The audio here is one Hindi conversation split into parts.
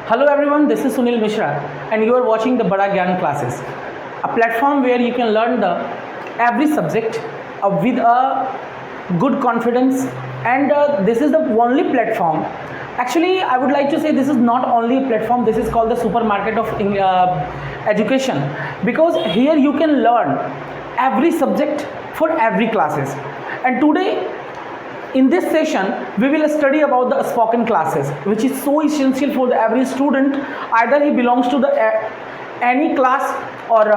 Hello everyone, this is Sunil Mishra and you are watching the Bada Gyan classes, a platform where you can learn the every subject with a good confidence and this is the only platform. Actually, I would like to say this is not only a platform, this is called the supermarket of education, because here you can learn every subject for every classes. And today in this session, we will study about the spoken classes, which is so essential for every student, either he belongs to the any class or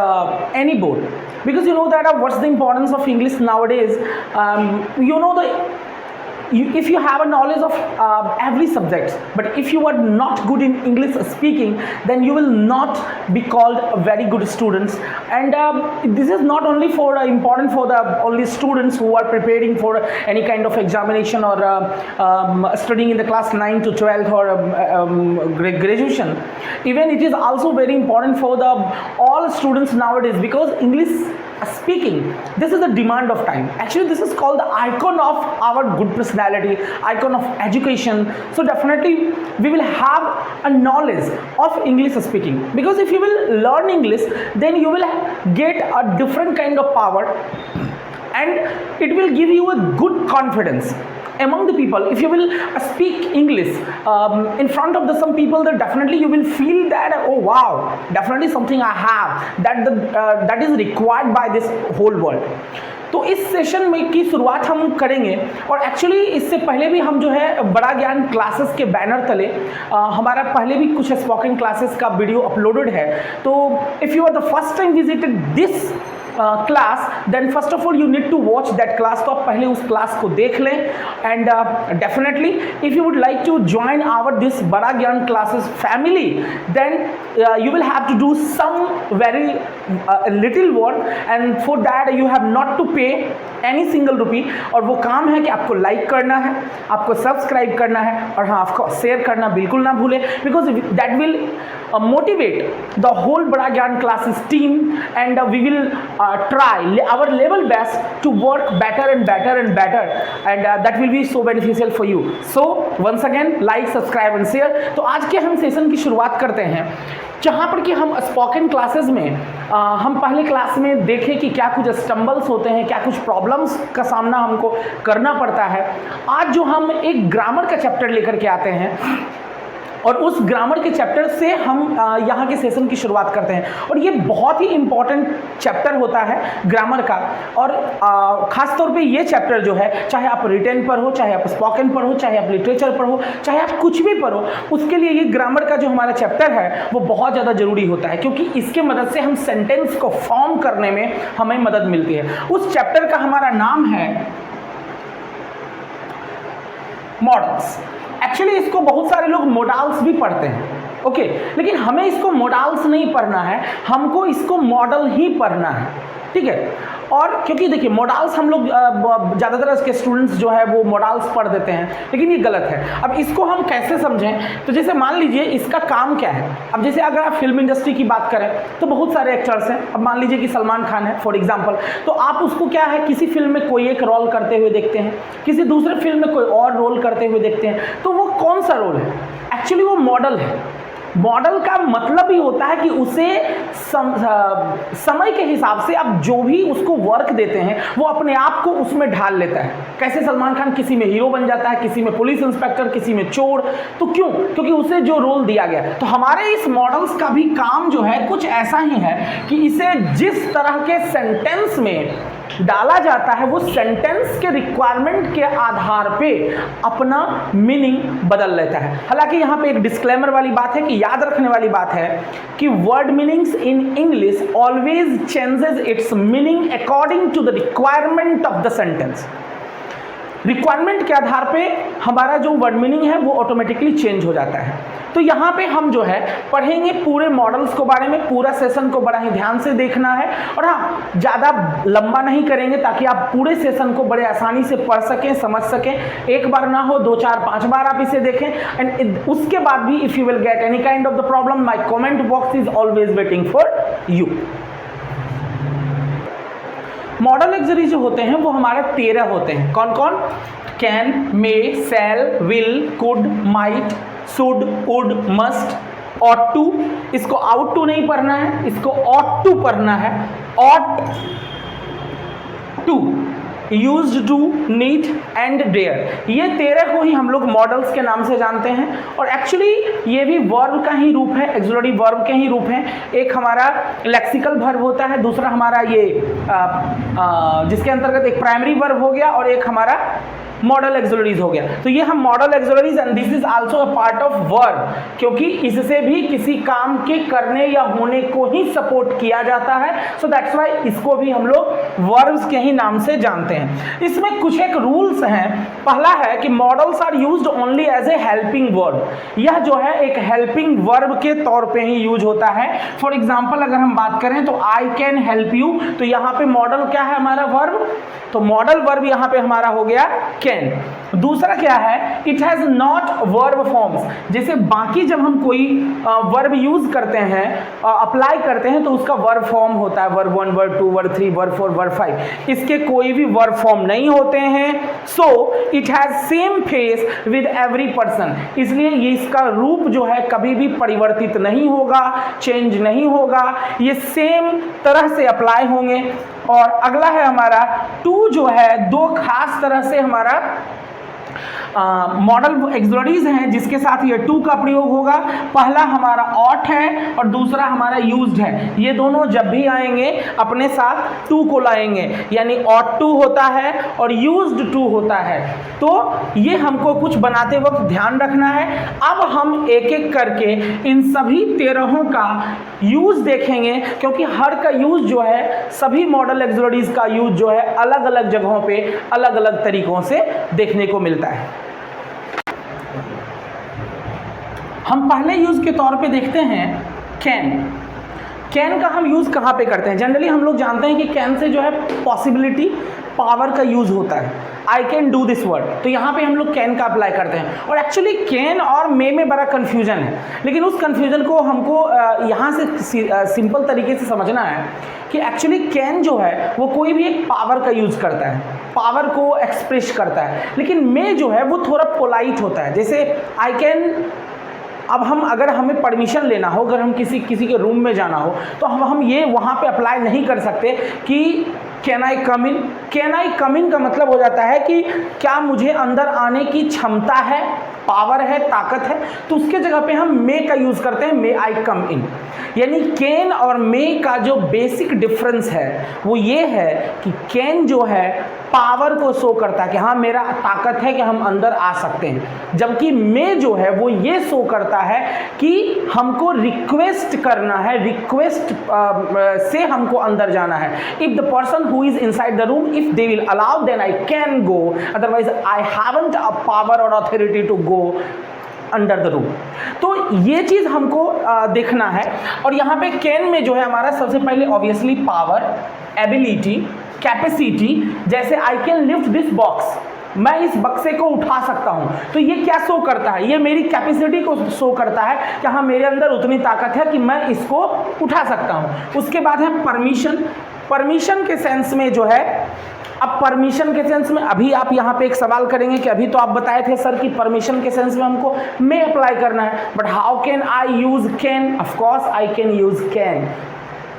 any board. Because you know that what's the importance of English nowadays. If you have a knowledge of every subject, but if you are not good in English speaking, then you will not be called a very good students. And this is not only for important for the only students who are preparing for any kind of examination or studying in the class 9 to 12 or graduation. Even it is also very important for the all students nowadays, because English speaking, this is the demand of time. Actually, this is called the icon of our good personality, icon of education. So definitely we will have a knowledge of English speaking, because if you will learn English, then you will get a different kind of power and it will give you a good confidence among the people. If you will speak English in front of some people, then definitely you will feel that, oh wow, definitely something I have that is required by this whole world. तो इस सेशन में की शुरुआत हम करेंगे, और एक्चुअली इससे पहले भी हम जो है बड़ा ज्ञान क्लासेस के बैनर तले हमारा पहले भी कुछ स्पोकन क्लासेस का वीडियो अपलोडेड है. तो if you are the first time visited this class, then first of all you need to watch that class. तो आप पहले उस क्लास को देख लें. And definitely if you would like to join our this Bada Gyan classes family, then you will have to do some very little work, and for that you have not to pay any single rupee. और वो काम है कि आपको लाइक करना है, आपको सब्सक्राइब करना है, और हाँ आपको शेयर करना बिल्कुल ना भूलें, because that will motivate the whole बड़ा ज्ञान classes team, and we will try our level best to work better and better and better, and that will be so beneficial for you. So once again, like, subscribe and share. तो आज के हम सेशन की शुरुआत करते हैं, जहाँ पर कि हम स्पोकन क्लासेस में हम पहले क्लास में देखें कि क्या कुछ स्टम्बल्स होते हैं, क्या कुछ प्रॉब्लम्स का सामना हमको करना पड़ता है. आज जो हम एक ग्रामर का चैप्टर लेकर के आते हैं, और उस ग्रामर के चैप्टर से हम यहाँ के सेशन की शुरुआत करते हैं. और ये बहुत ही इम्पॉर्टेंट चैप्टर होता है ग्रामर का, और ख़ास तौर पे ये चैप्टर जो है, चाहे आप रिटेन पर हो, चाहे आप स्पोकन पर हो, चाहे आप लिटरेचर पर हो, चाहे आप कुछ भी पर हो, उसके लिए ये ग्रामर का जो हमारा चैप्टर है वो बहुत ज़्यादा ज़रूरी होता है, क्योंकि इसके मदद से हम सेंटेंस को फॉर्म करने में हमें मदद मिलती है. उस चैप्टर का हमारा नाम है मॉडल्स. एक्चुअली इसको बहुत सारे लोग मोडाल्स भी पढ़ते हैं, ओके, लेकिन हमें इसको मोडाल्स नहीं पढ़ना है, हमको इसको मॉडल ही पढ़ना है, ठीक है. और क्योंकि देखिए मोडाल्स हम लोग ज़्यादातर इसके स्टूडेंट्स जो है वो मोडाल्स पढ़ देते हैं, लेकिन ये गलत है. अब इसको हम कैसे समझें, तो जैसे मान लीजिए इसका काम क्या है. अब जैसे अगर आप फिल्म इंडस्ट्री की बात करें तो बहुत सारे एक्टर्स हैं. अब मान लीजिए कि सलमान खान है फॉर एग्जांपल, तो आप उसको क्या है, किसी फिल्म में कोई एक रोल करते हुए देखते हैं, किसी दूसरे फिल्म में कोई और रोल करते हुए देखते हैं. तो वो कौन सा रोल है? एक्चुअली वो मॉडल है. मॉडल का मतलब ही होता है कि उसे समय के हिसाब से आप जो भी उसको वर्क देते हैं वो अपने आप को उसमें ढाल लेता है. कैसे सलमान खान किसी में हीरो बन जाता है, किसी में पुलिस इंस्पेक्टर, किसी में चोर. तो क्यों? क्योंकि उसे जो रोल दिया गया. तो हमारे इस मॉडल्स का भी काम जो है कुछ ऐसा ही है कि इसे जिस तरह के सेंटेंस में डाला जाता है, वो सेंटेंस के रिक्वायरमेंट के आधार पे अपना मीनिंग बदल लेता है. हालांकि यहाँ पे एक डिस्क्लेमर वाली बात है कि याद रखने वाली बात है कि word meanings in English always changes its meaning according to the requirement of the sentence. Requirement के आधार पे हमारा जो वर्ड मीनिंग है वो ऑटोमेटिकली चेंज हो जाता है. तो यहाँ पे हम जो है पढ़ेंगे पूरे मॉडल्स के बारे में. पूरा सेशन को बड़ा ही ध्यान से देखना है, और हाँ ज़्यादा लंबा नहीं करेंगे ताकि आप पूरे सेशन को बड़े आसानी से पढ़ सकें, समझ सकें. एक बार ना हो, 2, 4, 5 बार आप इसे देखें. एंड उसके बाद भी if you will get any kind of the problem, my comment box is always waiting for you. Modal auxiliary जो होते हैं वो हमारे 13 होते हैं. कौन कौन? Can, may, shall, will, could, might, should, would, must, ought to, इसको out to नहीं पढ़ना है, इसको ought to पढ़ना है, ought to, used to, need and dare, ये 13 को ही हम लोग मॉडल्स के नाम से जानते हैं। और एक्चुअली ये भी वर्ब का ही रूप है, एक्सुलरी वर्ब के ही रूप हैं। एक हमारा लेक्सिकल वर्ब होता है, दूसरा हमारा ये जिसके अंतर्गत एक प्राइमरी वर्ब हो गया और एक हमारा मॉडल एक्सुलरीज हो गया। तो ये हम modal auxiliaries and this is also a part of verb, क्योंकि इससे भी किसी काम के करने या होने को ही सपोर्ट किया जाता है। सो दैट्स व्हाई इसको भी हम लोग वर्ब्स के ही नाम से जानते हैं। इसमें कुछ एक रूल्स हैं। पहला है कि modals are used only as a helping verb, यह जो है एक हेल्पिंग वर्ब के तौर पे ही यूज होता है। फॉर एग्जाम्पल अगर हम बात करें तो आई कैन हेल्प यू, तो यहाँ पे मॉडल क्या है हमारा वर्ब, तो मॉडल वर्ब यहाँ पे हमारा हो गया कैन। दूसरा क्या है, it has not verb forms, जैसे बाकी जब हम कोई वर्ब यूज करते हैं, अप्लाई करते हैं, तो उसका वर्ब फॉर्म होता है verb 1, verb 2, verb 3, verb 4, verb 5। इसके कोई भी वर्ब फॉर्म नहीं होते हैं। So it has same face with every person, इसलिए ये इसका रूप जो है कभी भी परिवर्तित नहीं होगा, चेंज नहीं होगा, ये सेम तरह से अप्लाई होंगे। और अगला है हमारा टू, जो है दो खास तरह से हमारा मॉडल एक्सुलरीज हैं जिसके साथ ये टू का प्रयोग होगा। पहला हमारा ought है और दूसरा हमारा used है। ये दोनों जब भी आएंगे अपने साथ टू को लाएंगे, यानी ought to होता है और used to होता है। तो ये हमको कुछ बनाते वक्त ध्यान रखना है। अब हम एक एक करके इन सभी 13 का यूज देखेंगे, क्योंकि हर का यूज जो है, सभी मॉडल एक्सुलरीज का यूज जो है अलग अलग जगहों पे अलग अलग तरीकों से देखने को मिलता है। हम पहले यूज के तौर पे देखते हैं कैन। कैन का हम यूज कहाँ पे करते हैं? जनरली हम लोग जानते हैं कि कैन से जो है पॉसिबिलिटी, पावर का यूज होता है। I can do this word, तो यहाँ पे हम लोग कैन का अप्लाई करते हैं। और एक्चुअली कैन और मे में बड़ा कन्फ्यूजन है, लेकिन उस कन्फ्यूजन को हमको यहाँ से सिंपल तरीके से समझना है कि एक्चुअली कैन जो है वो कोई भी एक पावर का यूज करता है, पावर को एक्सप्रेस करता है। लेकिन मे जो है वो थोड़ा पोलाइट होता है। जैसे आई कैन, अब हम अगर हमें परमिशन लेना हो, अगर हम किसी के रूम में जाना हो, तो हम ये वहाँ पे अप्लाई नहीं कर सकते कि can I come in. Can I कम इन का मतलब हो जाता है कि क्या मुझे अंदर आने की क्षमता है, पावर है, ताकत है। तो उसके जगह पे हम मे का यूज़ करते हैं, मे आई कम इन। यानी कैन और मे का जो बेसिक डिफरेंस है वो ये है कि कैन जो है पावर को शो करता है कि हाँ मेरा ताकत है कि हम अंदर आ सकते हैं, जबकि मे जो है वो ये शो करता है कि हमको रिक्वेस्ट करना है, रिक्वेस्ट से हमको अंदर जाना है। If the person who is inside the room, if they will allow then I can go, otherwise I haven't a power और authority to go under the room. तो ये चीज़ हमको देखना है। और यहाँ पे कैन में जो है हमारा सबसे पहले ऑब्वियसली पावर, एबिलिटी, कैपेसिटी। जैसे I can lift this box, मैं इस बक्से को उठा सकता हूँ, तो ये क्या शो करता है? ये मेरी कैपेसिटी को शो करता है कि हाँ मेरे अंदर उतनी ताकत है कि मैं इसको उठा सकता हूँ। उसके बाद है परमिशन। परमिशन के सेंस में जो है, अब परमिशन के सेंस में अभी आप यहाँ पे एक सवाल करेंगे कि अभी तो आप बताए थे सर कि परमिशन के सेंस में हमको मे अप्लाई करना है, but how can I use can? Of course I can use can.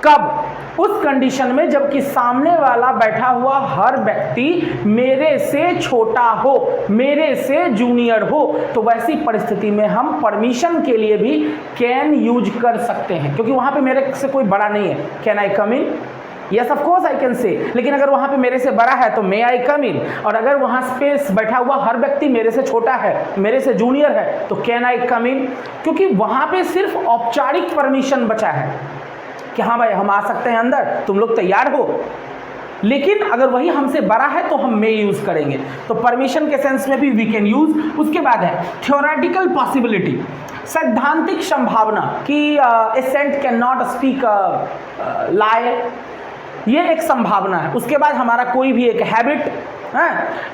कब? उस कंडीशन में जबकि सामने वाला बैठा हुआ हर व्यक्ति मेरे से छोटा हो, मेरे से जूनियर हो, तो वैसी परिस्थिति में हम परमिशन के लिए भी कैन यूज कर सकते हैं, क्योंकि वहाँ पे मेरे से कोई बड़ा नहीं है। Can I come in? Yes of course I can say. लेकिन अगर वहाँ पे मेरे से बड़ा है तो मे आई कम इन। और अगर वहाँ स्पेस बैठा हुआ हर व्यक्ति मेरे से छोटा है, मेरे से जूनियर है, तो कैन आई कम इन, क्योंकि वहाँ पे सिर्फ औपचारिक परमिशन बचा है कि हाँ भाई हम आ सकते हैं अंदर, तुम लोग तैयार हो। लेकिन अगर वही हमसे बड़ा है तो हम मे यूज करेंगे। तो परमिशन के सेंस में भी वी कैन यूज। उसके बाद है थ्योरेटिकल पॉसिबिलिटी, सैद्धांतिक संभावना कि ए सेंट कैन नॉट स्पीक लाई, ये एक संभावना है। उसके बाद हमारा कोई भी एक हैबिट है,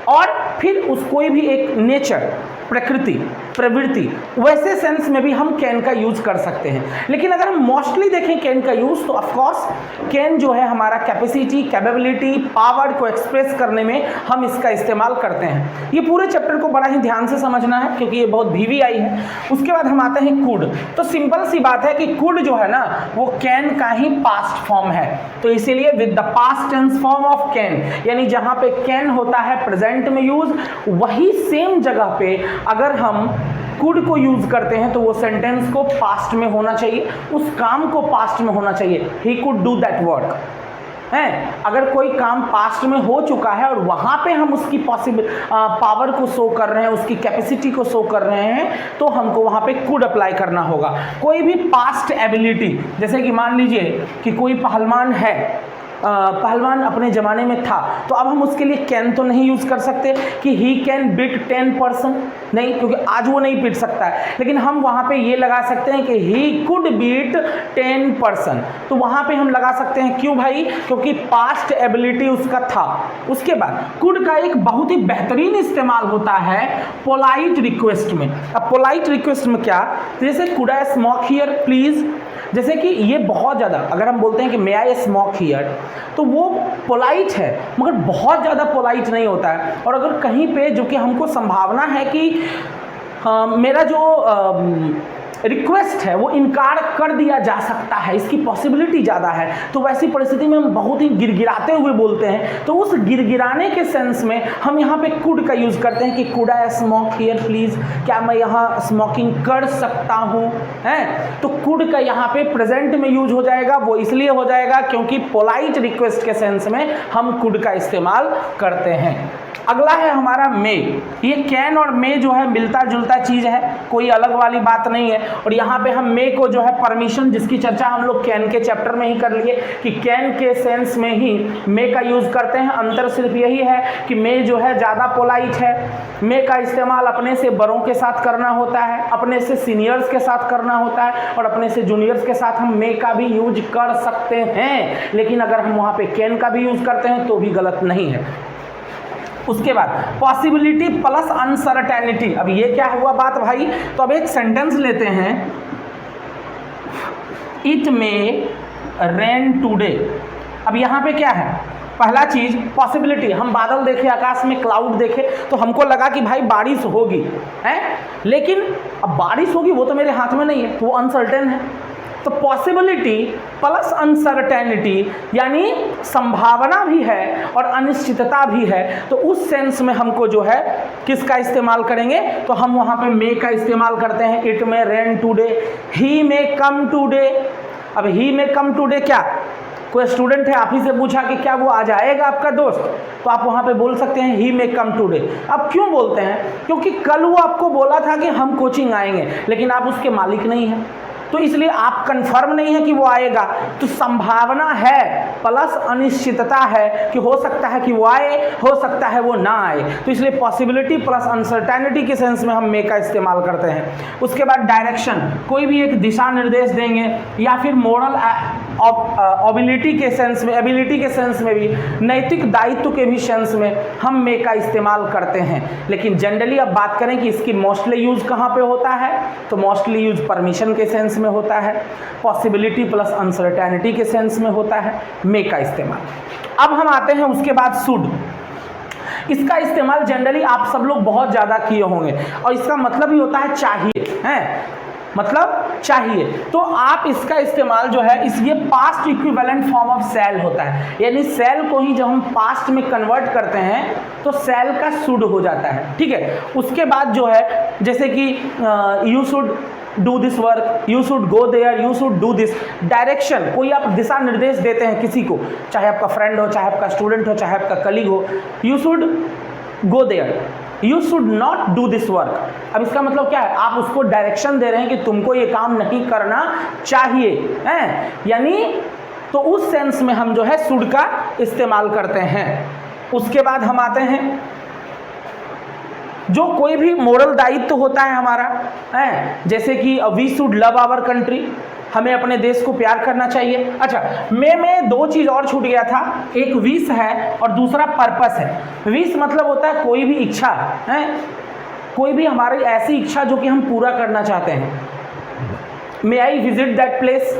और फिर कोई भी एक नेचर, प्रकृति, प्रवृत्ति, वैसे सेंस में भी हम कैन का यूज कर सकते हैं। लेकिन अगर हम मोस्टली देखें कैन का यूज, तो ऑफकोर्स कैन जो है हमारा कैपेसिटी, कैपेबिलिटी, पावर को एक्सप्रेस करने में हम इसका इस्तेमाल करते हैं। ये पूरे चैप्टर को बड़ा ही ध्यान से समझना है क्योंकि ये बहुत VVI है। उसके बाद हम आते हैं कुड। तो सिंपल सी बात है कि कुड जो है ना वो कैन का ही पास्ट फॉर्म है, तो इसीलिए with the past tense form of can, यानी जहां पे कैन होता है प्रेजेंट में यूज, वही सेम जगह पे अगर हम कुड को यूज करते हैं तो वो सेंटेंस को पास्ट में होना चाहिए, उस काम को पास्ट में होना चाहिए। He could do that work है। अगर कोई काम पास्ट में हो चुका है और वहां पे हम उसकी पावर को शो कर रहे हैं, उसकी कैपेसिटी को शो कर रहे हैं, तो हमको वहां पे कुड अप्लाई करना होगा। कोई भी पास्ट एबिलिटी, जैसे कि मान लीजिए कि कोई पहलवान है, पहलवान अपने ज़माने में था, तो अब हम उसके लिए कैन तो नहीं यूज़ कर सकते कि ही कैन बीट 10 पर्सन, नहीं, क्योंकि आज वो नहीं पीट सकता है। लेकिन हम वहाँ पे ये लगा सकते हैं कि ही कुड बीट 10 पर्सन, तो वहाँ पे हम लगा सकते हैं। क्यों भाई? क्योंकि पास्ट एबिलिटी उसका था। उसके बाद कुड का एक बहुत ही बेहतरीन इस्तेमाल होता है पोलाइट रिक्वेस्ट में। अब पोलाइट रिक्वेस्ट में क्या, जैसे could I smoke here please, जैसे कि ये बहुत ज़्यादा, अगर हम बोलते हैं कि मे आई स्मोक हियर, तो वो पोलाइट है मगर बहुत ज़्यादा पोलाइट नहीं होता है। और अगर कहीं पे जो कि हमको संभावना है कि मेरा जो रिक्वेस्ट है वो इनकार कर दिया जा सकता है, इसकी पॉसिबिलिटी ज़्यादा है, तो वैसी परिस्थिति में हम बहुत ही गिड़गिड़ाते हुए बोलते हैं, तो उस गिड़गिड़ाने के सेंस में हम यहाँ पे कुड का यूज़ करते हैं कि could I smoke here please, क्या मैं यहाँ स्मोकिंग कर सकता हूँ, हैं? तो कुड का यहाँ पे प्रेजेंट में यूज हो जाएगा। वो इसलिए हो जाएगा क्योंकि पोलाइट रिक्वेस्ट के सेंस में हम कुड का इस्तेमाल करते हैं। अगला है हमारा मे। ये कैन और मे जो है मिलता जुलता चीज़ है, कोई अलग वाली बात नहीं है। और यहाँ पे हम मे को जो है परमिशन, जिसकी चर्चा हम लोग कैन के चैप्टर में ही कर लिए कि कैन के सेंस में ही मे का यूज़ करते हैं। अंतर सिर्फ यही है कि मे जो है ज़्यादा पोलाइट है। मे का इस्तेमाल अपने से बड़ों के साथ करना होता है, अपने से सीनियर्स के साथ करना होता है, और अपने से जूनियर्स के साथ हम मे का भी यूज कर सकते हैं। लेकिन अगर हम वहाँ पे कैन का भी यूज़ करते हैं तो भी गलत नहीं है। उसके बाद पॉसिबिलिटी प्लस अनसर्टेनिटी। अब ये क्या हुआ बात भाई? तो अब एक सेंटेंस लेते हैं, इट मे रेन टुडे। अब यहाँ पे क्या है? पहला चीज पॉसिबिलिटी, हम बादल देखे, आकाश में क्लाउड देखे, तो हमको लगा कि भाई बारिश होगी, है? लेकिन अब बारिश होगी वो तो मेरे हाथ में नहीं है, तो वो अनसर्टेन है। तो पॉसिबिलिटी प्लस अनसर्टेनिटी, यानी संभावना भी है और अनिश्चितता भी है, तो उस सेंस में हमको जो है किसका इस्तेमाल करेंगे? तो हम वहाँ पे मे का इस्तेमाल करते हैं। It may rain today, he may come today. अब ही मे कम टुडे क्या? कोई स्टूडेंट है, आप ही से पूछा कि क्या वो आज आएगा आपका दोस्त, तो आप वहाँ पे बोल सकते हैं ही मे कम टुडे। अब क्यों बोलते हैं? क्योंकि कल वो आपको बोला था कि हम कोचिंग आएंगे, लेकिन आप उसके मालिक नहीं हैं, तो इसलिए आप कंफर्म नहीं है कि वो आएगा। तो संभावना है प्लस अनिश्चितता है कि हो सकता है कि वो आए, हो सकता है वो ना आए, तो इसलिए पॉसिबिलिटी प्लस अनसर्टेनिटी के सेंस में हम मे का इस्तेमाल करते हैं। उसके बाद डायरेक्शन, कोई भी एक दिशा निर्देश देंगे, या फिर मोरल एबिलिटी के सेंस में, एबिलिटी के सेंस में भी, नैतिक दायित्व के भी सेंस में हम मे का इस्तेमाल करते हैं। लेकिन जनरली अब बात करें कि इसकी मोस्टली यूज कहाँ पे होता है, तो मोस्टली यूज परमिशन के सेंस में होता है, पॉसिबिलिटी प्लस अनसर्टेनिटी के सेंस में होता है मे का इस्तेमाल। अब हम आते हैं उसके बाद शुड। इसका इस्तेमाल जनरली आप सब लोग बहुत ज़्यादा किए होंगे, और इसका मतलब ही होता है चाहिए, हैं? मतलब चाहिए। तो आप इसका इस्तेमाल जो है, इस ये past equivalent form of shall होता है, यानी सेल को ही जब हम पास्ट में कन्वर्ट करते हैं तो सेल का शुड हो जाता है, ठीक है। उसके बाद जो है, जैसे कि you should do this work, you should go there, you should do this. Direction, कोई आप दिशा निर्देश देते हैं किसी को, चाहे आपका फ्रेंड हो, चाहे आपका स्टूडेंट हो, चाहे आपका कलीग हो, you should go there, you should not do this work. अब इसका मतलब क्या है? आप उसको डायरेक्शन दे रहे हैं कि तुमको ये काम नहीं करना चाहिए, हैं? यानी तो उस सेंस में हम जो है शुड का इस्तेमाल करते हैं। उसके बाद हम आते हैं, जो कोई भी मोरल दायित्व होता है हमारा, है, जैसे कि we should love our country, हमें अपने देश को प्यार करना चाहिए। अच्छा, में दो चीज़ और छूट गया था, एक विश है और दूसरा पर्पस है। विश मतलब होता है कोई भी इच्छा, है, कोई भी हमारी ऐसी इच्छा जो कि हम पूरा करना चाहते हैं, मे आई विजिट दैट प्लेस,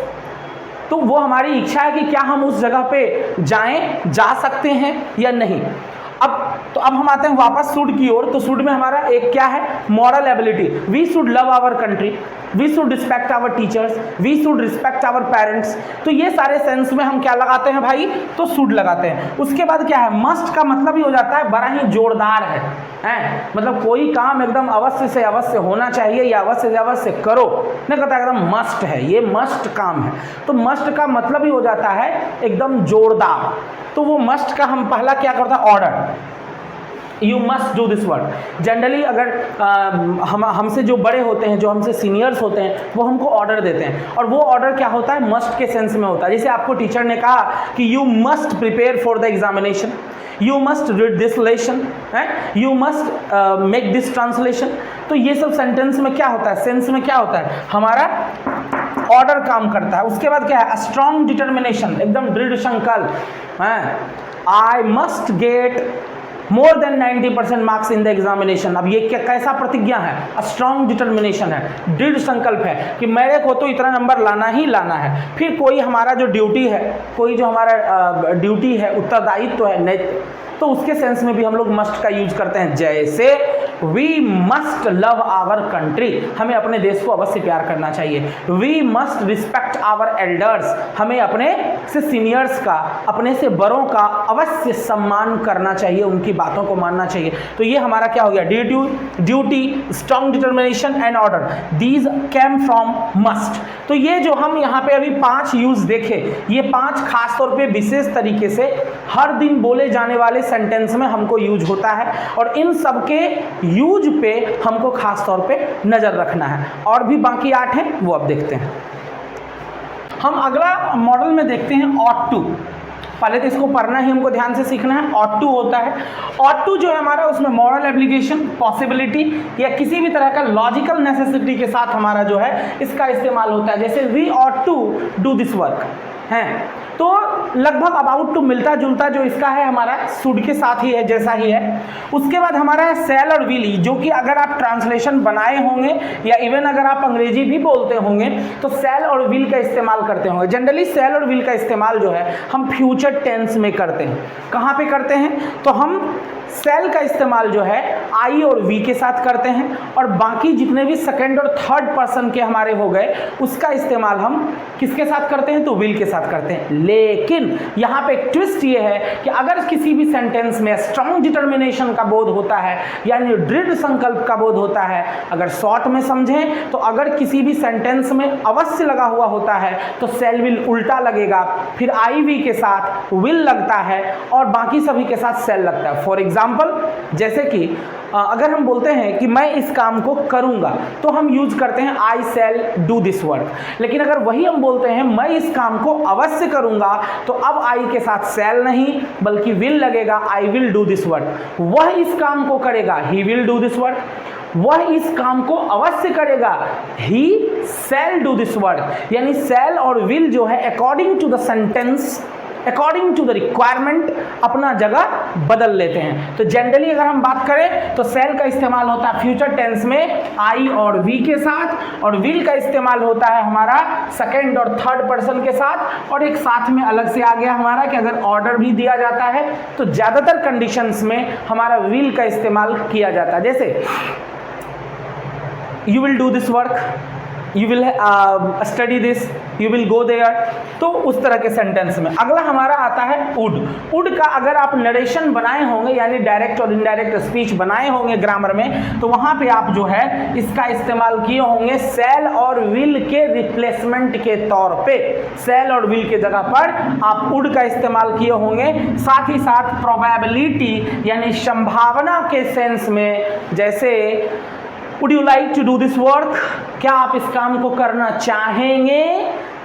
तो वो हमारी इच्छा है कि क्या हम उस जगह पे जाएं, जा सकते हैं या नहीं। अब हम आते हैं वापस शुड की ओर। तो शुड में हमारा एक क्या है, moral ability. We should love our country, we should respect our teachers, we should respect our parents. तो ये सारे सेंस में हम क्या लगाते हैं भाई, तो शुड लगाते हैं। उसके बाद क्या है, मस्ट का मतलब ही हो जाता है बड़ा ही जोरदार है, मतलब कोई काम एकदम अवश्य से अवश्य होना चाहिए या अवश्य से अवश्य करो, नहीं कहता एकदम मस्ट है, ये मस्ट काम है। तो मस्ट का मतलब ही हो जाता है एकदम जोरदार। तो वो मस्ट का हम पहला क्या करता है, order, you must do this work. Generally अगर हमसे जो बड़े होते हैं, जो हमसे सीनियर्स होते हैं, वो हमको ऑर्डर देते हैं, और वो ऑर्डर क्या होता है, मस्ट के सेंस में होता है। जैसे आपको टीचर ने कहा कि you must prepare for the examination, you must read this lesson, you must make this translation. तो ये सब सेंटेंस में क्या होता है, सेंस में क्या होता है, हमारा ऑर्डर काम करता है। उसके बाद क्या है, स्ट्रॉन्ग डिटर्मिनेशन, एकदम दृढ़ संकल्प, I must get more than 90% marks in the examination. अब ये क्या कैसा प्रतिज्ञा है, स्ट्रॉन्ग डिटर्मिनेशन है, दृढ़ संकल्प है कि मेरे को तो इतना नंबर लाना ही लाना है। फिर कोई हमारा जो ड्यूटी है, कोई जो हमारा ड्यूटी है, उत्तरदायित्व है, नैतिक, तो उसके सेंस में भी हम लोग मस्ट का यूज करते हैं। जैसे we must love our country, हमें अपने देश को अवश्य प्यार करना चाहिए। We must respect our elders, हमें अपने से सीनियर्स का, अपने से बड़ों का अवश्य सम्मान करना चाहिए, उनकी बातों को मानना चाहिए। तो ये हमारा क्या हो गया, duty, strong determination and order, these came from must. तो ये जो हम यहाँ पे अभी 5 यूज देखे, ये 5 खास तौर पे विशेष तरीके से हर दिन बोले जाने वाले सेंटेंस में हमको यूज होता है, और इन सब के यूज पे हमको खास तौर पे नजर रखना है। और भी बाकी 8 हैं, वो अब देखते हैं। हम अगला मॉडल में देखते हैं ऑट टू। पहले तो इसको पढ़ना ही हमको ध्यान से सीखना है। ऑट टू होता है, ऑट टू जो है हमारा, उसमें मॉरल एप्लीकेशन, पॉसिबिलिटी या किसी भी तरह का लॉजिकल नेसेसिटी के साथ हमारा जो है इसका इस्तेमाल होता है। जैसे we ought to do this work है, तो लगभग अबाउट टू मिलता जुलता जो इसका है हमारा शुड के साथ ही है, जैसा ही है। उसके बाद हमारा है सेल और विल, जो कि अगर आप ट्रांसलेशन बनाए होंगे या इवन अगर आप अंग्रेजी भी बोलते होंगे तो सेल और विल का इस्तेमाल करते होंगे। जनरली सेल और विल का इस्तेमाल जो है हम फ्यूचर टेंस में करते हैं। कहाँ पे करते हैं, तो हम सेल का इस्तेमाल जो है आई और वी के साथ करते हैं, और बाकी जितने भी सेकंड और थर्ड पर्सन के हमारे हो गए उसका इस्तेमाल हम किसके साथ करते हैं, तो विल के साथ करते हैं। लेकिन यहाँ पे एक ट्विस्ट ये है कि अगर किसी भी सेंटेंस में स्ट्रॉन्ग डिटर्मिनेशन का बोध होता है, यानी दृढ़ संकल्प का बोध होता है, अगर शॉर्ट में समझें तो अगर किसी भी सेंटेंस में अवश्य लगा हुआ होता है तो सेल विल उल्टा लगेगा, फिर आई वी के साथ विल लगता है और बाकी सभी के साथ सेल लगता है। फॉर एग्जाम्पल, जैसे कि अगर हम बोलते हैं कि मैं इस काम को करूंगा तो हम यूज करते हैं आई शैल डू दिस वर्क। लेकिन अगर वही हम बोलते हैं मैं इस काम को अवश्य करूंगा तो अब आई के साथ शैल नहीं बल्कि विल लगेगा, I will do this work. वह इस काम को करेगा, he will do this work. वह इस काम को अवश्य करेगा, he shall do this work. यानी शैल और विल जो है according to the sentence, according to the requirement अपना जगह बदल लेते हैं। तो जनरली अगर हम बात करें तो सेल का इस्तेमाल होता है फ्यूचर टेंस में आई और वी के साथ, और विल का इस्तेमाल होता है हमारा सेकंड और थर्ड पर्सन के साथ। और एक साथ में अलग से आ गया हमारा कि अगर ऑर्डर भी दिया जाता है तो ज़्यादातर कंडीशंस में हमारा विल का इस्तेमाल किया जाता है। जैसे you will do this work, you will study this, you will go there, तो उस तरह के सेंटेंस में। अगला हमारा आता है वुड। वुड का अगर आप नरेशन बनाए होंगे यानी डायरेक्ट और इनडायरेक्ट स्पीच बनाए होंगे ग्रामर में, तो वहाँ पे आप जो है इसका इस्तेमाल किए होंगे शैल और विल के रिप्लेसमेंट के तौर पे। शैल और विल के जगह पर आप वुड का इस्तेमाल किए होंगे। साथ ही साथ प्रोबेबिलिटी यानी संभावना के सेंस में, जैसे would you like to do this work, क्या आप इस काम को करना चाहेंगे,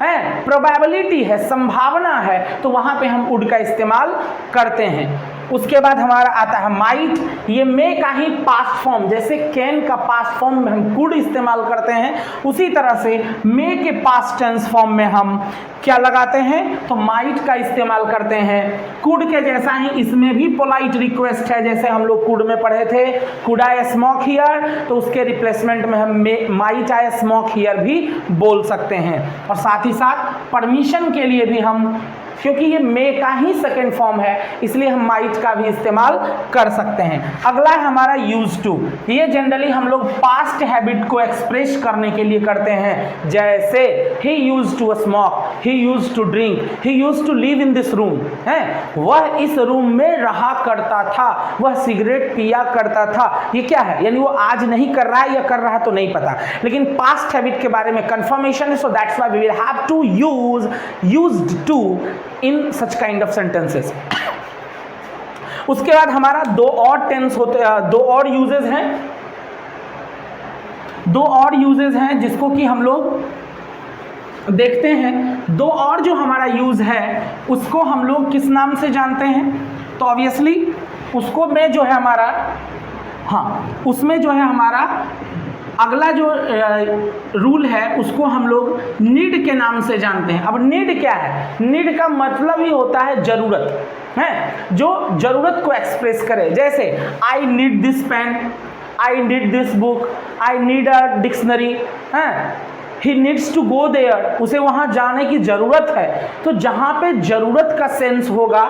है प्रोबेबिलिटी है, संभावना है, तो वहां पे हम वुड का इस्तेमाल करते हैं। उसके बाद हमारा आता है माइट, ये मे का ही पास्ट फॉर्म, जैसे कैन का पास्ट फॉर्म में हम कुड इस्तेमाल करते हैं, उसी तरह से मे के पास्ट टेंस फॉर्म में हम क्या लगाते हैं, तो माइट का इस्तेमाल करते हैं। कुड के जैसा ही इसमें भी पोलाइट रिक्वेस्ट है, जैसे हम लोग कुड में पढ़े थे कुड आई स्मोक हियर, तो उसके रिप्लेसमेंट में हम माइट आई स्मोक हियर भी बोल सकते हैं। और साथ ही साथ परमिशन के लिए भी हम, क्योंकि ये मे का ही सेकेंड फॉर्म है, इसलिए हम माइट का भी इस्तेमाल कर सकते हैं। अगला है हमारा यूज टू, ये जनरली हम लोग पास्ट हैबिट को एक्सप्रेस करने के लिए करते हैं, जैसे he used to smoke, he used to drink, he used to live in this room, है वह इस रूम में रहा करता था, वह सिगरेट पिया करता था। ये क्या है, यानी वो आज नहीं कर रहा है या कर रहा है तो नहीं पता, लेकिन पास्ट हैबिट के बारे में कंफर्मेशन है, so that's why we will have to use used to in such kind of sentences। उसके बाद हमारा दो और टेंस होते हैं, दो और यूजेस हैं जिसको कि हम लोग देखते हैं। दो और जो हमारा यूज है उसको हम लोग किस नाम से जानते हैं, तो ऑब्वियसली उसको में जो है हमारा, हाँ उसमें जो है हमारा अगला जो रूल है उसको हम लोग नीड के नाम से जानते हैं। अब नीड क्या है, नीड का मतलब ही होता है जरूरत, है जो जरूरत को एक्सप्रेस करे, जैसे I need this pen, I need this book, I need a dictionary, है he needs to go there, उसे वहाँ जाने की ज़रूरत है। तो जहाँ पे ज़रूरत का सेंस होगा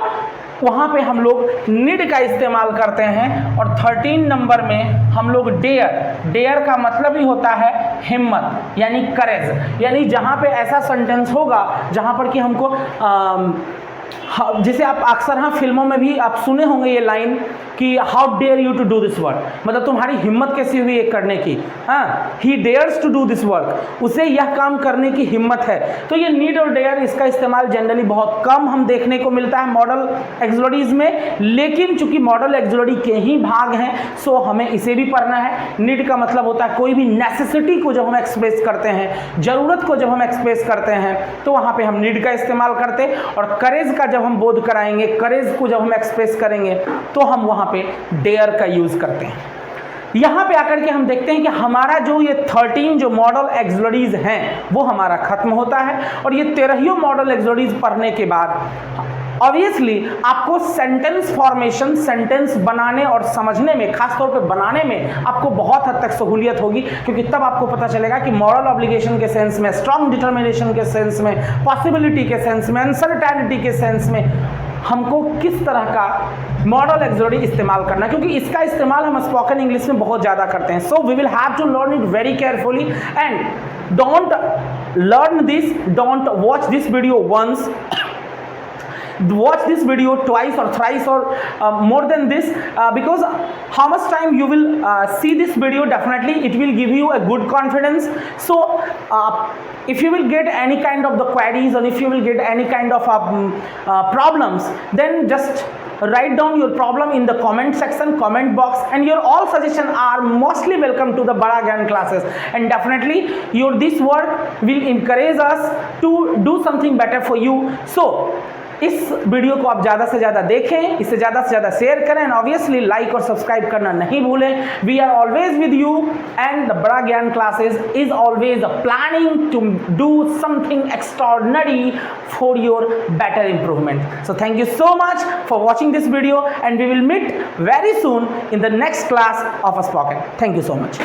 वहाँ पे हम लोग नीड का इस्तेमाल करते हैं। और 13 नंबर में हम लोग डेयर का मतलब ही होता है हिम्मत, यानी करेज, यानी जहाँ पे ऐसा सेंटेंस होगा जहाँ पर कि हमको जैसे आप अक्सर हाँ फिल्मों में भी आप सुने होंगे ये लाइन कि how dare you to do this work, मतलब तुम्हारी हिम्मत कैसी हुई ये करने की, हाँ he dares to do this work, उसे यह काम करने की हिम्मत है। तो ये नीड और डेयर, इसका इस्तेमाल जनरली बहुत कम हम देखने को मिलता है मॉडल एक्सोलॉजीज में, लेकिन चूंकि मॉडल एक्सोलॉजी के ही भाग हैं सो हमें इसे भी पढ़ना है। नीड का मतलब होता है कोई भी नेसेसिटी को जब हम एक्सप्रेस करते हैं, जरूरत को जब हम एक्सप्रेस करते हैं तो वहाँ पर हम नीड का इस्तेमाल करते हैं। और करेज का जब हम बोध कराएंगे, करेज को जब हम एक्सप्रेस करेंगे तो हम वहां पे डेयर का यूज करते हैं। यहां पे आकर के हम देखते हैं कि हमारा जो ये 13 जो मॉडल एक्सोलॉजीज हैं वो हमारा खत्म होता है। और ये 13 मॉडल एक्सोलॉजीज पढ़ने के बाद ऑब्वियसली आपको सेंटेंस फॉर्मेशन, सेंटेंस बनाने और समझने में, खासतौर पे बनाने में आपको बहुत हद तक सहूलियत होगी, क्योंकि तब आपको पता चलेगा कि मॉरल ऑब्लिगेशन के सेंस में, स्ट्रॉन्ग डिटर्मिनेशन के सेंस में, पॉसिबिलिटी के सेंस में, अनसर्टेनिटी के सेंस में हमको किस तरह का मॉडल एक्सोलॉजी इस्तेमाल करना है, क्योंकि इसका इस्तेमाल हम स्पोकन इंग्लिश में बहुत ज़्यादा करते हैं। So we will have to learn it very carefully and don't learn this, don't watch this video once, watch this video twice or thrice or more than this, because how much time you will see this video, definitely it will give you a good confidence. So if you will get any kind of the queries or if you will get any kind of problems, then just write down your problem in the comment section, comment box, and your all suggestions are mostly welcome to the Bada Gyan classes, and definitely your this work will encourage us to do something better for you. So इस वीडियो को आप ज़्यादा से ज़्यादा देखें, इसे ज़्यादा से ज़्यादा शेयर करें, एंड ऑब्वियसली लाइक और सब्सक्राइब करना नहीं भूलें। We are always with you and the Bada Gyan classes is always planning to do something extraordinary for your better improvement. So thank you so much for watching this video and we will meet very soon in the next class of spoken. Thank you so much.